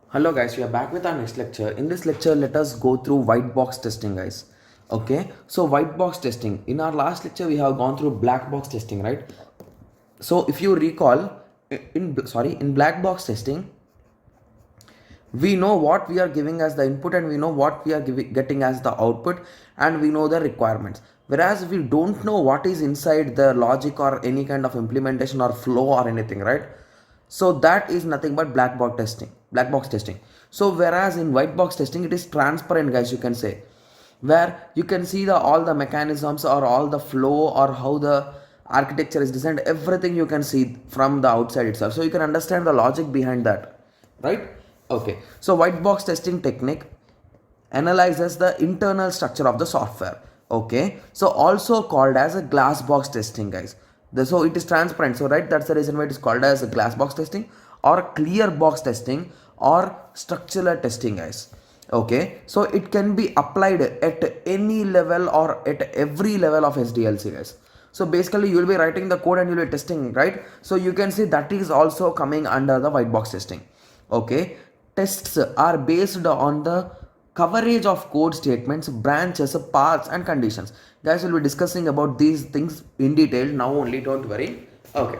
Hello guys, we are back with our next lecture. In this lecture, let us go through white box testing, guys. Okay, so white box testing. In our last lecture, we have gone through black box testing, right? So if you recall, in black box testing, we know what we are giving as the input and we know what we are getting as the output, and we know the requirements. Whereas we don't know what is inside the logic or any kind of implementation or flow or anything, right? So that is nothing but black box testing. So whereas in white box testing, it is transparent, guys, you can say, where you can see the all the mechanisms or all the flow or how the architecture is designed, everything you can see from the outside itself, so you can understand the logic behind that, right? Okay, so white box testing technique analyzes the internal structure of the software. Okay, so also called as a glass box testing, guys. So it is transparent, so right, that's the reason why it is called as a glass box testing or clear box testing or structural testing, guys. Okay, so it can be applied at any level or at every level of SDLC, guys. So basically you will be writing the code and you will be testing, right? So you can see that is also coming under the white box testing. Okay, tests are based on the coverage of code statements, branches, paths and conditions. Guys, will be discussing about these things in detail now only, don't worry. Okay,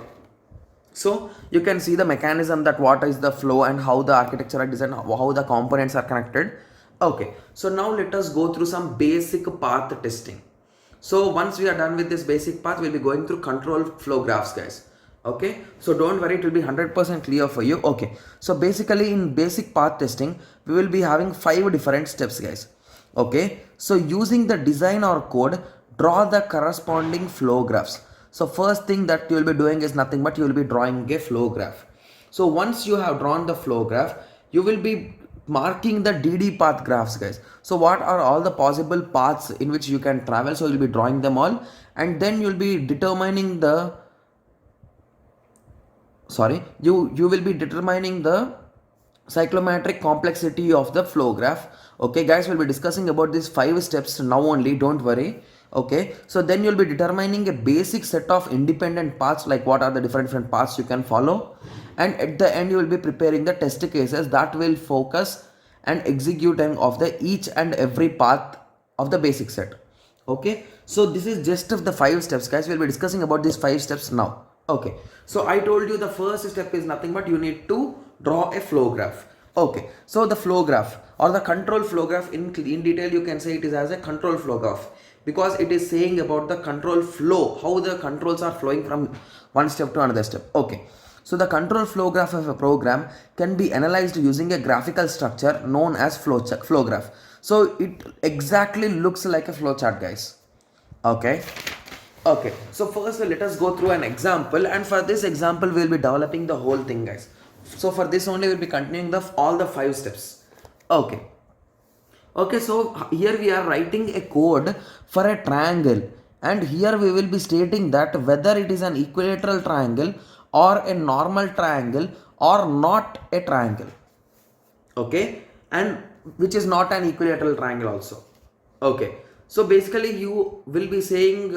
so you can see the mechanism, that what is the flow and how the architecture are designed, how the components are connected. Okay, so now let us go through some basic path testing. So once we are done with this basic path, we'll be going through control flow graphs, guys. Okay, so don't worry, it will be 100% clear for you. Okay, so basically in basic path testing, we will be having 5 different steps, guys. Okay, so using the design or code, draw the corresponding flow graphs. So first thing that you will be doing is nothing but you will be drawing a flow graph. So once you have drawn the flow graph, you will be marking the DD path graphs, guys. So what are all the possible paths in which you can travel? So you'll be drawing them all, and then you'll be determining the you will be determining the cyclomatic complexity of the flow graph. Okay guys, we'll be discussing about these 5 steps now only, don't worry. Okay, so then you'll be determining a basic set of independent paths, like what are the different paths you can follow, and at the end you will be preparing the test cases that will focus and executing of the each and every path of the basic set. Okay, so this is just of the 5 steps, guys. We'll be discussing about these 5 steps now. Okay, so I told you the first step is nothing but you need to draw a flow graph. Okay, so the flow graph or the control flow graph, in detail you can say it is as a control flow graph, because it is saying about the control flow, how the controls are flowing from one step to another step. Okay, so the control flow graph of a program can be analyzed using a graphical structure known as flow graph. So it exactly looks like a flow chart, guys. Okay, okay, so first let us go through an example, and for this example we will be developing the whole thing, guys. So for this only we will be continuing the all the 5 steps. Okay, okay, so here we are writing a code for a triangle, and here we will be stating that whether it is an equilateral triangle or a normal triangle or not a triangle. Okay, and which is not an equilateral triangle also. Okay, so basically you will be saying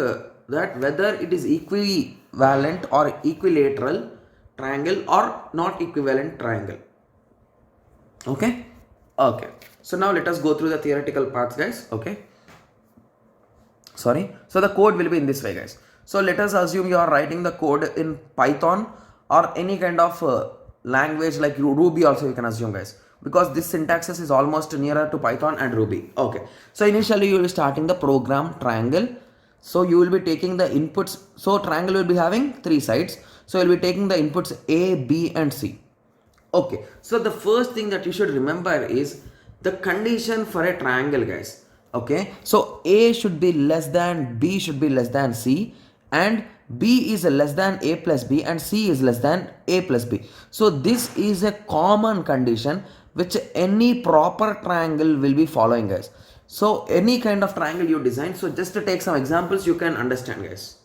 that whether it is equivalent or equilateral triangle or not equivalent triangle. Okay, okay, so now let us go through the theoretical parts, guys. Okay, so the code will be in this way, guys. So let us assume you are writing the code in Python or any kind of language like Ruby also, you can assume, guys, because this syntaxes is almost nearer to Python and Ruby. Okay, so initially you will be starting the program triangle. So you will be taking the inputs. So triangle will be having 3 sides, so you will be taking the inputs A, B and C. Okay, so the first thing that you should remember is the condition for a triangle, guys. Okay, so A should be less than B should be less than C, and B is less than A plus B, and C is less than A plus B. So this is a common condition which any proper triangle will be following, guys. So any kind of triangle you design, so just to take some examples you can understand, guys.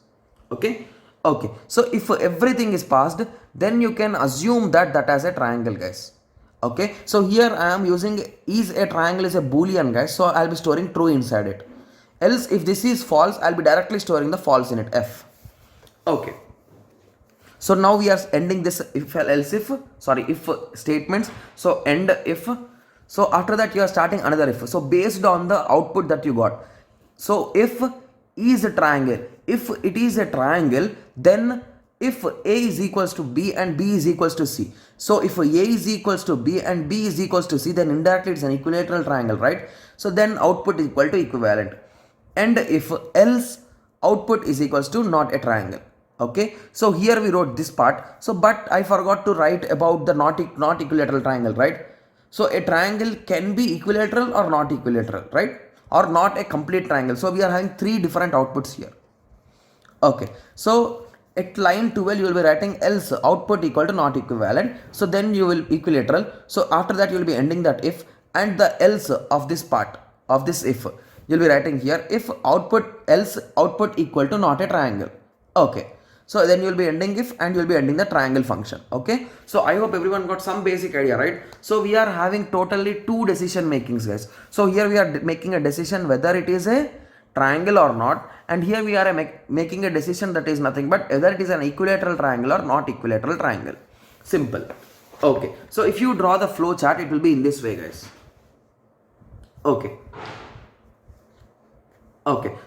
Okay, okay, so if everything is passed, then you can assume that as a triangle, guys. Okay, so here I am using is a triangle is a boolean, guys, so I'll be storing true inside it. Else if this is false, I'll be directly storing the false in it, F. Okay, So now we are ending this if else if, sorry, if statements. So end if. So after that you are starting another if. So based on the output that you got. So if is a triangle, if it is a triangle, then if A is equals to B and B is equals to C. So if A is equals to B and B is equals to C, then indirectly it's an equilateral triangle, right? So then output is equal to equivalent. And if else, output is equals to not a triangle. Okay, so here we wrote this part. So but I forgot to write about the not equilateral triangle, right? So a triangle can be equilateral or not equilateral, right? Or not a complete triangle. So we are having three different outputs here. Okay, so at line 12 you will be writing else output equal to not equivalent. So then you will equilateral. So after that you will be ending that if, and the else of this part of this if you will be writing here if output else output equal to not a triangle. Okay, so then you will be ending if and you will be ending the triangle function. Okay, so I hope everyone got some basic idea, right? So we are having totally two decision makings, guys. So here we are making a decision whether it is a triangle or not, and here we are making a decision that is nothing but whether it is an equilateral triangle or not equilateral triangle. Simple. Okay, so if you draw the flow chart, it will be in this way, guys. Okay,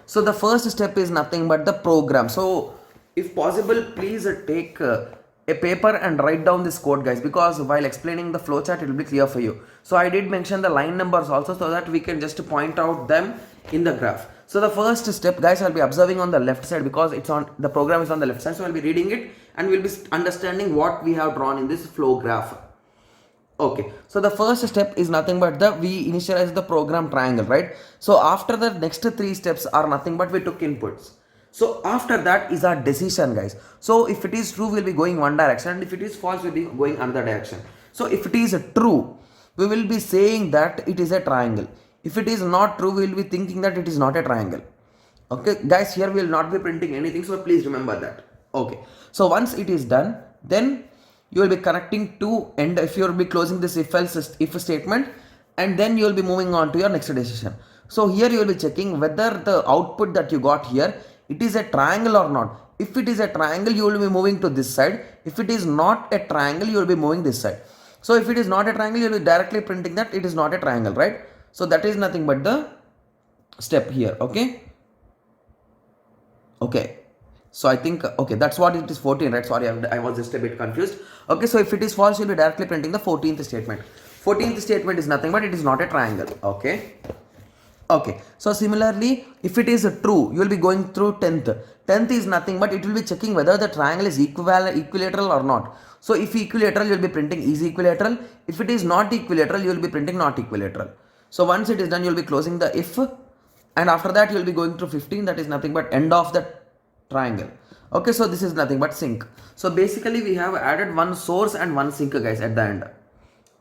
so the first step is nothing but the program. So if possible, please take a paper and write down this code, guys, because while explaining the flowchart it will be clear for you. So I did mention the line numbers also, so that we can just point out them in the graph. So the first step, guys, I'll be observing on the left side because it's on the program is on the left side. So I'll be reading it and we'll be understanding what we have drawn in this flow graph. Okay, so the first step is nothing but we initialize the program triangle, right? So after the next three steps are nothing but we took inputs. So after that is our decision, guys. So if it is true, we'll be going one direction, and if it is false, we'll be going another direction. So if it is true, we will be saying that it is a triangle. If it is not true, we will be thinking that it is not a triangle. Okay, guys, here we will not be printing anything, so please remember that. Okay, so once it is done, then you will be connecting to end if you will be closing this if else if statement, and then you will be moving on to your next decision. So here you will be checking whether the output that you got here, it is a triangle or not. If it is a triangle, you will be moving to this side. If it is not a triangle, you will be moving this side. So if it is not a triangle, you will be directly printing that it is not a triangle, right? So that is nothing but the step here. Okay, so I think, okay, that's what it is, 14, right? Sorry, I was just a bit confused. Okay, so if it is false, you'll be directly printing the 14th statement. 14th statement is nothing but it is not a triangle. Okay, so similarly, if it is true, you will be going through 10th. 10th is nothing but it will be checking whether the triangle is equilateral or not. So if equilateral, you will be printing is equilateral. If it is not equilateral, you will be printing not equilateral. So once it is done, you will be closing the if, and after that you will be going through 15. That is nothing but end of the triangle. Okay, so this is nothing but sink. So basically we have added one source and one sink, guys, at the end.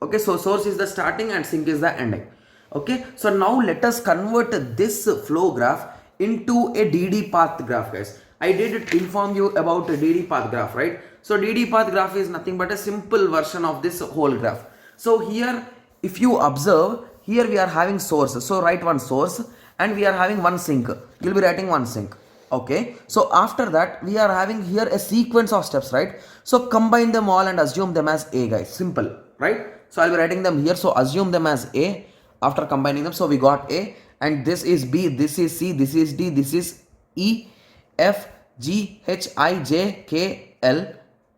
Okay, so source is the starting and sink is the ending. Okay, so now let us convert this flow graph into a DD path graph, guys. I did inform you about a DD path graph, right? So DD path graph is nothing but a simple version of this whole graph. So here, if you observe, here we are having source. So write one source, and we are having one sink. You'll be writing one sink. Okay, so after that we are having here a sequence of steps, right? So combine them all and assume them as A, guys. Simple, right? So I'll be writing them here. So assume them as A after combining them. So we got A, and this is B, this is C, this is D, this is E, F, G, H, I, J, K, L,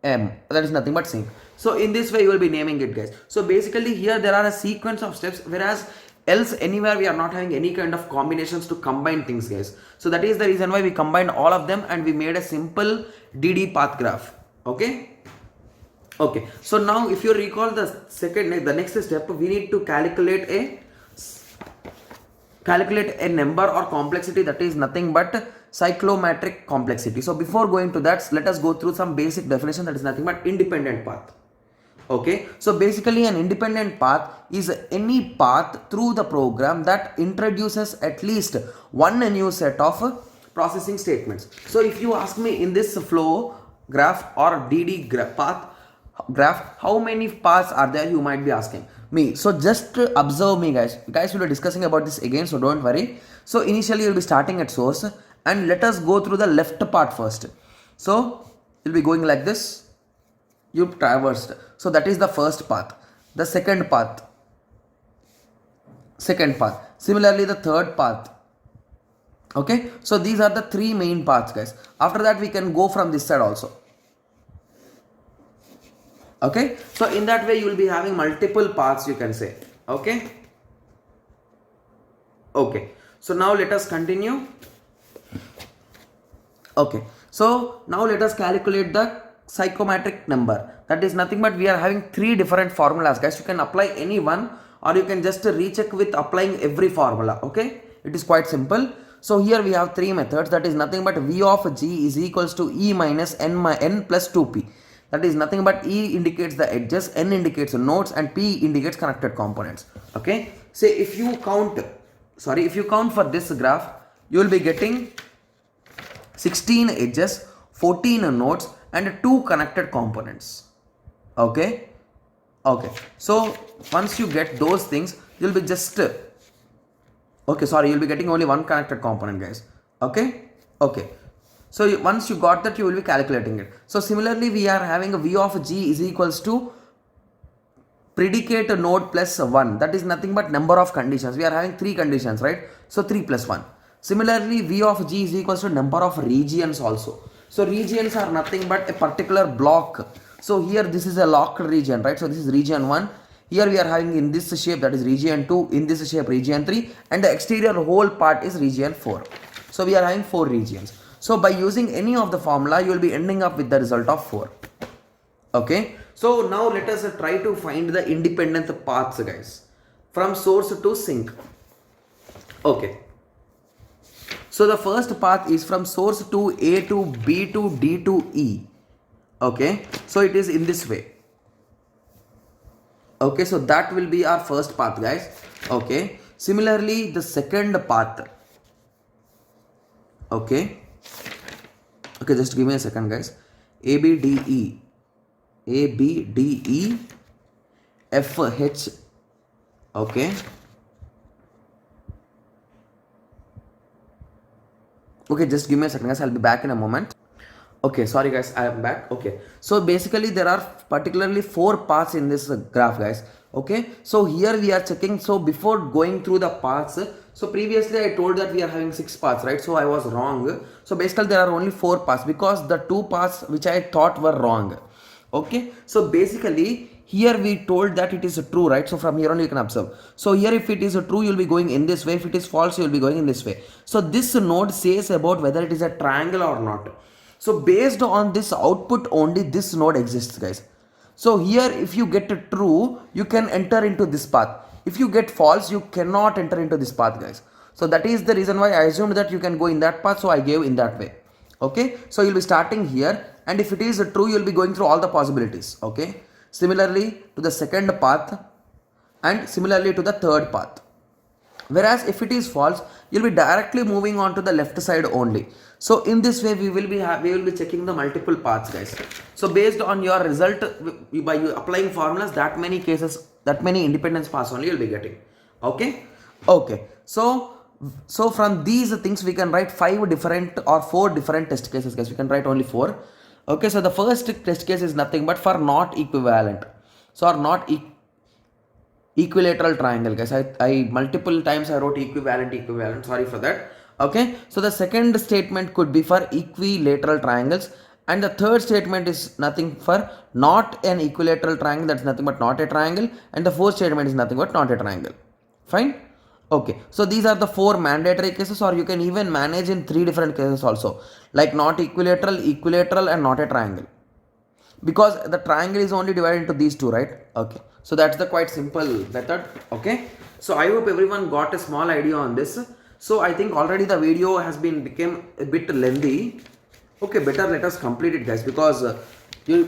M. That is nothing but sink. So in this way you will be naming it, guys. So basically here there are a sequence of steps, whereas else anywhere we are not having any kind of combinations to combine things, guys. So that is the reason why we combined all of them and we made a simple DD path graph. Okay, so now if you recall the next step, we need to calculate a number or complexity that is nothing but cyclomatic complexity. So before going to that, let us go through some basic definition that is nothing but independent path. Okay, so basically an independent path is any path through the program that introduces at least one new set of processing statements. So if you ask me in this flow graph or DD path graph, how many paths are there, you might be asking me. So just observe me, guys. Guys will be discussing about this again, so don't worry. So initially you'll be starting at source, and let us go through the left part first. So you'll be going like this. you traversed. So that is the first path. The second path, similarly the third path. Okay, so these are the three main paths, guys. After that we can go from this side also. Okay, so in that way you will be having multiple paths, you can say. Okay, okay, so now let us continue. Okay, so now let us calculate the psychometric number. That is nothing but we are having three different formulas, guys. You can apply any one, or you can just recheck with applying every formula. Okay, it is quite simple. So here we have three methods. That is nothing but V of G is equals to E minus N plus 2P. That is nothing but E indicates the edges, N indicates the nodes, and P indicates connected components. Okay, say if you count for this graph, you will be getting 16 edges, 14 nodes, and 2 connected components. Okay, okay, so once you get those things, you'll be just you'll be getting only one connected component, guys. Okay, okay, so once you got that, you will be calculating it. So similarly, we are having a V of G is equals to predicate node plus 1. That is nothing but number of conditions. We are having 3 conditions, right? So 3 plus 1. Similarly, V of G is equals to number of regions also. So regions are nothing but a particular block. So here this is a locked region, right? So this is region 1. Here we are having in this shape, that is region 2, in this shape region 3, and the exterior whole part is region 4. So we are having 4 regions. So by using any of the formula, you will be ending up with the result of 4. Okay, so now let us try to find the independent paths, guys, from source to sink. Okay, so the first path is from source to A to B to D to E. Okay, so it is in this way. Okay, so that will be our first path, guys. Okay, similarly the second path. Okay, okay, just give me a second, guys. A B D E, A B D E, F H. Okay, okay, just give me a second, guys. I'll be back in a moment. Okay, sorry guys, I am back. Okay, so basically there are particularly 4 paths in this graph, guys. Okay, so here we are checking. So before going through the paths, so previously I told that we are having 6 paths, right? So I was wrong. So basically there are only 4 paths because the 2 paths which I thought were wrong. Okay, so basically here we told that it is true, right? So from here on you can observe. So here if it is true, you'll be going in this way. If it is false, you'll be going in this way. So this node says about whether it is a triangle or not. So based on this output only, this node exists, guys. So here if you get true, you can enter into this path. If you get false, you cannot enter into this path, guys. So that is the reason why I assumed that you can go in that path, so I gave in that way. Okay, so you'll be starting here, and if it is true, you'll be going through all the possibilities. Okay, similarly to the second path, and similarly to the third path. Whereas if it is false, you'll be directly moving on to the left side only. So in this way, we will be checking the multiple paths, guys. So based on your result, by you applying formulas, that many cases, that many independence paths only you'll be getting. Okay, okay. So from these things we can write 5 different or 4 different test cases, guys. We can write only 4. Okay, so the first test case is nothing but for not equivalent. So or not equilateral triangle, guys. I multiple times I wrote equivalent, sorry for that. Okay, so the second statement could be for equilateral triangles, and the third statement is nothing for not an equilateral triangle, that's nothing but not a triangle, and the fourth statement is nothing but not a triangle. Fine. Okay, so these are the 4 mandatory cases, or you can even manage in 3 different cases also, like not equilateral, equilateral, and not a triangle, because the triangle is only divided into these 2, right? Okay, so that's the quite simple method. Okay, so I hope everyone got a small idea on this. So I think already the video has become a bit lengthy. Okay, better let us complete it, guys, because we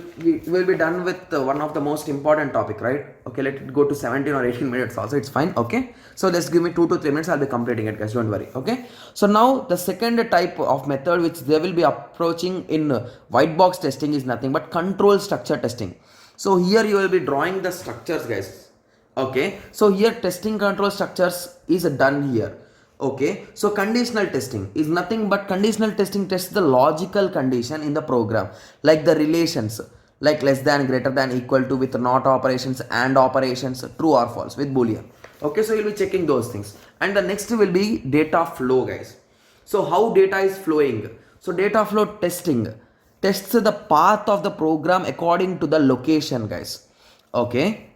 will be done with one of the most important topic, right? Okay, let it go to 17 or 18 minutes also, it's fine. Okay, so just give me 2 to 3 minutes, I'll be completing it, guys, don't worry. Okay, so now the second type of method which they will be approaching in white box testing is nothing but control structure testing. So here you will be drawing the structures, guys. Okay, so here testing control structures is done here. Okay, so conditional testing is nothing but conditional testing tests the logical condition in the program, like the relations, like less than, greater than, equal to, with not operations, and operations, true or false with boolean. Okay, so you'll be checking those things. And the next will be data flow, guys. So how data is flowing? So data flow testing tests the path of the program according to the location, guys, okay,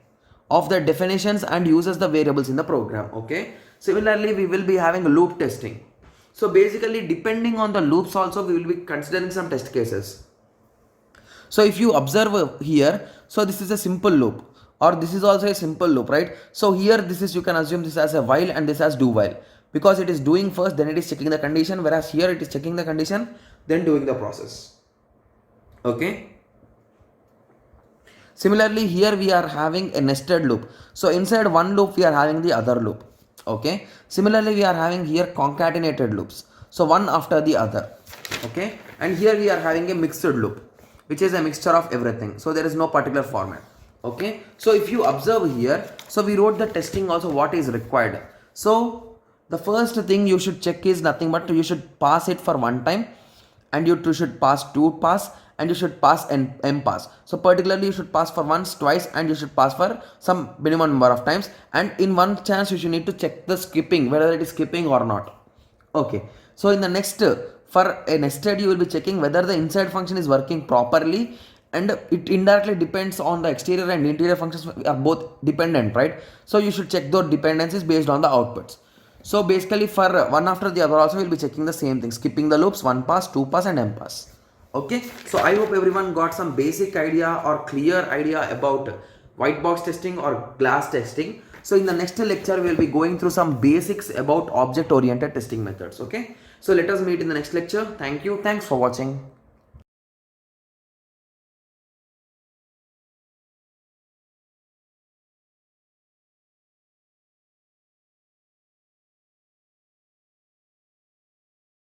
of the definitions, and uses the variables in the program. Okay, similarly we will be having loop testing. So basically, depending on the loops also, we will be considering some test cases. So if you observe here, so this is a simple loop, or this is also a simple loop, right? So here this is, you can assume this as a while and this as do while, because it is doing first, then it is checking the condition, whereas here it is checking the condition, then doing the process. Okay. Similarly, here we are having a nested loop. So inside one loop we are having the other loop. Okay. Similarly, we are having here concatenated loops. So one after the other. Okay. And here we are having a mixed loop, which is a mixture of everything. So there is no particular format. Okay. So if you observe here, so we wrote the testing also what is required. So the first thing you should check is nothing but you should pass it for one time, and you should pass two pass, and you should pass m pass. So particularly you should pass for once, twice, and you should pass for some minimum number of times, and in one chance you should need to check the skipping, whether it is skipping or not. Okay, so in the next, for a nested, you will be checking whether the inside function is working properly, and it indirectly depends on the exterior and interior functions are both dependent, right? So you should check those dependencies based on the outputs. So basically for one after the other also, we'll be checking the same thing, skipping the loops, one pass, two pass, and m pass. Okay, so I hope everyone got some basic idea or clear idea about white box testing or glass testing. So in the next lecture, we will be going through some basics about object oriented testing methods. Okay, so let us meet in the next lecture. Thank you. Thanks for watching.